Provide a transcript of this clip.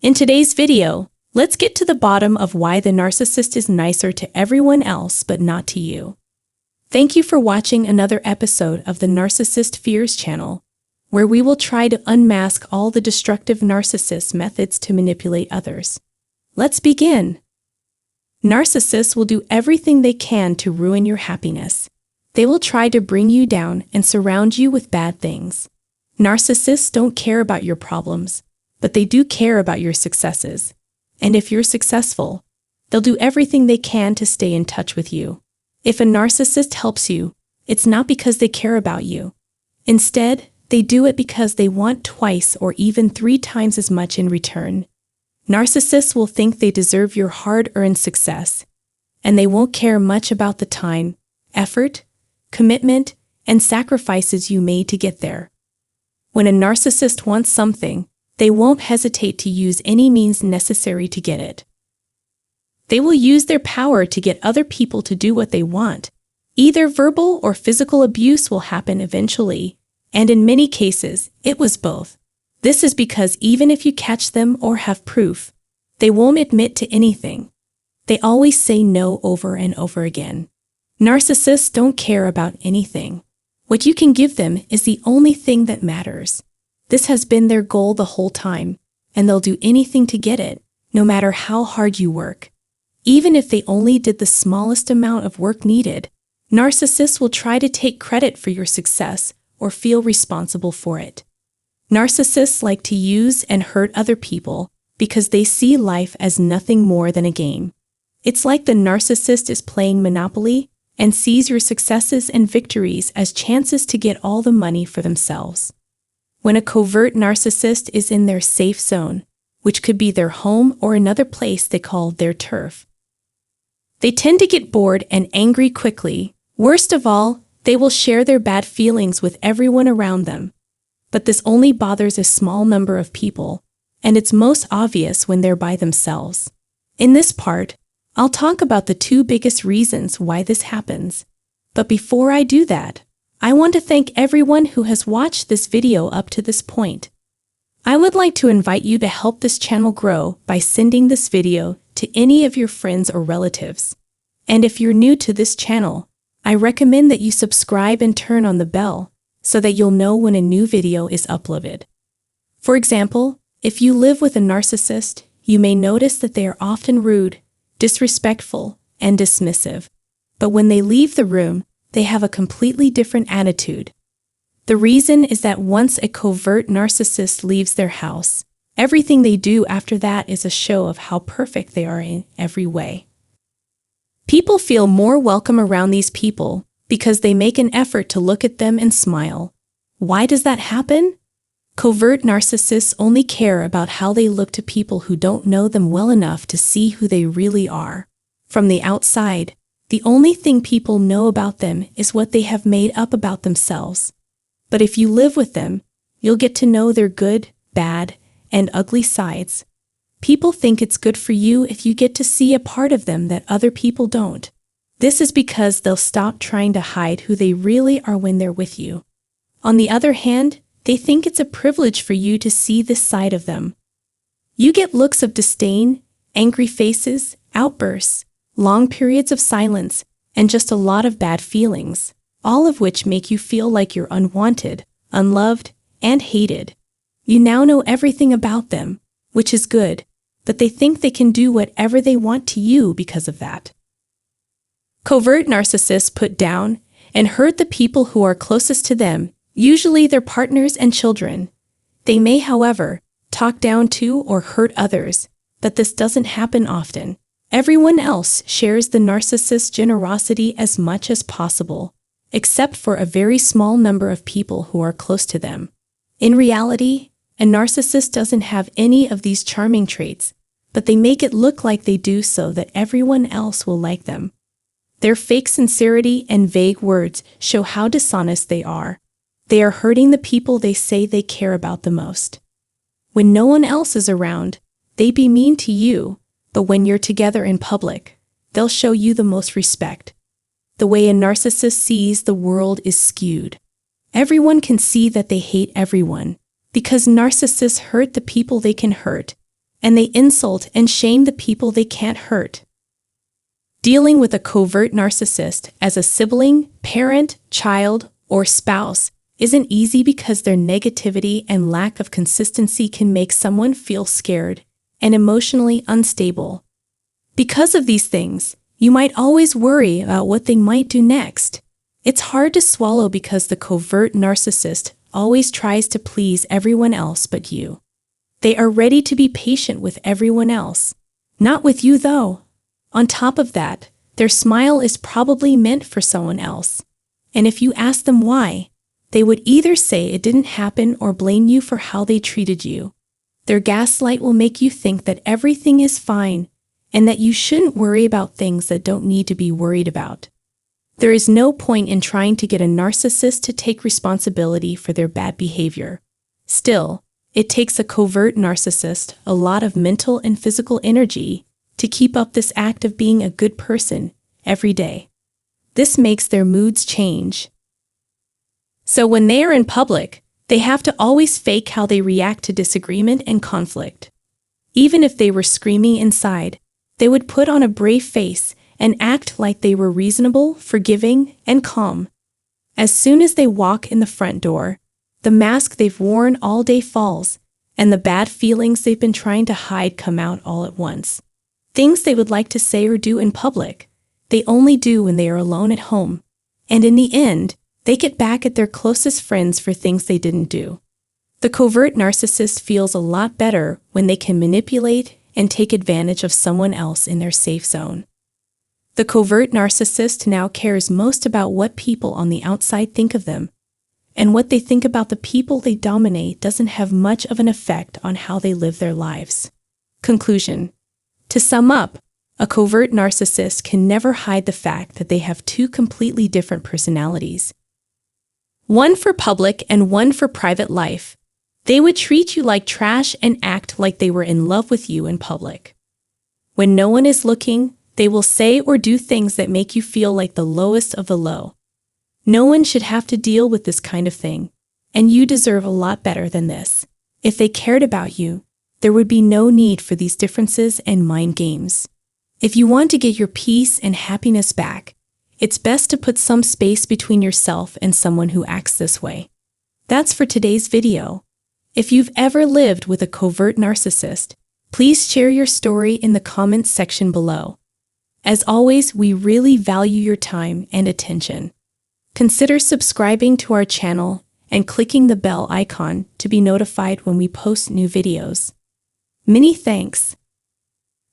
In today's video, let's get to the bottom of why the narcissist is nicer to everyone else but not to you. Thank you for watching another episode of the Narcissist Fears channel, where we will try to unmask all the destructive narcissist methods to manipulate others. Let's begin. Narcissists will do everything they can to ruin your happiness. They will try to bring you down and surround you with bad things. Narcissists don't care about your problems, but they do care about your successes. And if you're successful, they'll do everything they can to stay in touch with you. If a narcissist helps you, it's not because they care about you. Instead, they do it because they want twice or even 3 times as much in return. Narcissists will think they deserve your hard-earned success, and they won't care much about the time, effort, commitment, and sacrifices you made to get there. When a narcissist wants something, they won't hesitate to use any means necessary to get it. They will use their power to get other people to do what they want. Either verbal or physical abuse will happen eventually, and in many cases, it was both. This is because even if you catch them or have proof, they won't admit to anything. They always say no over and over again. Narcissists don't care about anything. What you can give them is the only thing that matters. This has been their goal the whole time, and they'll do anything to get it, no matter how hard you work. Even if they only did the smallest amount of work needed, narcissists will try to take credit for your success or feel responsible for it. Narcissists like to use and hurt other people because they see life as nothing more than a game. It's like the narcissist is playing Monopoly and sees your successes and victories as chances to get all the money for themselves. When a covert narcissist is in their safe zone, which could be their home or another place they call their turf, they tend to get bored and angry quickly. Worst of all, they will share their bad feelings with everyone around them. But this only bothers a small number of people, and it's most obvious when they're by themselves. In this part, I'll talk about the 2 biggest reasons why this happens. But before I do that, I want to thank everyone who has watched this video up to this point. I would like to invite you to help this channel grow by sending this video to any of your friends or relatives. And if you're new to this channel, I recommend that you subscribe and turn on the bell so that you'll know when a new video is uploaded. For example, if you live with a narcissist, you may notice that they are often rude, disrespectful, and dismissive. But when they leave the room, they have a completely different attitude. The reason is that once a covert narcissist leaves their house, everything they do after that is a show of how perfect they are in every way. People feel more welcome around these people because they make an effort to look at them and smile. Why does that happen? Covert narcissists only care about how they look to people who don't know them well enough to see who they really are. From the outside, the only thing people know about them is what they have made up about themselves. But if you live with them, you'll get to know their good, bad, and ugly sides. People think it's good for you if you get to see a part of them that other people don't. This is because they'll stop trying to hide who they really are when they're with you. On the other hand, they think it's a privilege for you to see this side of them. You get looks of disdain, angry faces, outbursts, long periods of silence, and just a lot of bad feelings, all of which make you feel like you're unwanted, unloved, and hated. You now know everything about them, which is good, but they think they can do whatever they want to you because of that. Covert narcissists put down and hurt the people who are closest to them, usually their partners and children. They may, however, talk down to or hurt others, but this doesn't happen often. Everyone else shares the narcissist's generosity as much as possible, except for a very small number of people who are close to them. In reality, a narcissist doesn't have any of these charming traits, but they make it look like they do so that everyone else will like them. Their fake sincerity and vague words show how dishonest they are. They are hurting the people they say they care about the most. When no one else is around, they be mean to you, but when you're together in public, they'll show you the most respect. The way a narcissist sees the world is skewed. Everyone can see that they hate everyone, because narcissists hurt the people they can hurt, and they insult and shame the people they can't hurt. Dealing with a covert narcissist as a sibling, parent, child, or spouse isn't easy because their negativity and lack of consistency can make someone feel scared and emotionally unstable. Because of these things, you might always worry about what they might do next. It's hard to swallow because the covert narcissist always tries to please everyone else but you. They are ready to be patient with everyone else. Not with you, though. On top of that, their smile is probably meant for someone else. And if you ask them why, they would either say it didn't happen or blame you for how they treated you. Their gaslight will make you think that everything is fine and that you shouldn't worry about things that don't need to be worried about. There is no point in trying to get a narcissist to take responsibility for their bad behavior. Still, it takes a covert narcissist a lot of mental and physical energy to keep up this act of being a good person every day. This makes their moods change. So when they are in public, they have to always fake how they react to disagreement and conflict. Even if they were screaming inside, they would put on a brave face and act like they were reasonable, forgiving, and calm. As soon as they walk in the front door, the mask they've worn all day falls, and the bad feelings they've been trying to hide come out all at once. Things they would like to say or do in public, they only do when they are alone at home. And in the end, they get back at their closest friends for things they didn't do. The covert narcissist feels a lot better when they can manipulate and take advantage of someone else in their safe zone. The covert narcissist now cares most about what people on the outside think of them, and what they think about the people they dominate doesn't have much of an effect on how they live their lives. Conclusion. To sum up, a covert narcissist can never hide the fact that they have two completely different personalities. One for public and one for private life. They would treat you like trash and act like they were in love with you in public. When no one is looking, they will say or do things that make you feel like the lowest of the low. No one should have to deal with this kind of thing, and you deserve a lot better than this. If they cared about you, there would be no need for these differences and mind games. If you want to get your peace and happiness back, it's best to put some space between yourself and someone who acts this way. That's for today's video. If you've ever lived with a covert narcissist, please share your story in the comments section below. As always, we really value your time and attention. Consider subscribing to our channel and clicking the bell icon to be notified when we post new videos. Many thanks.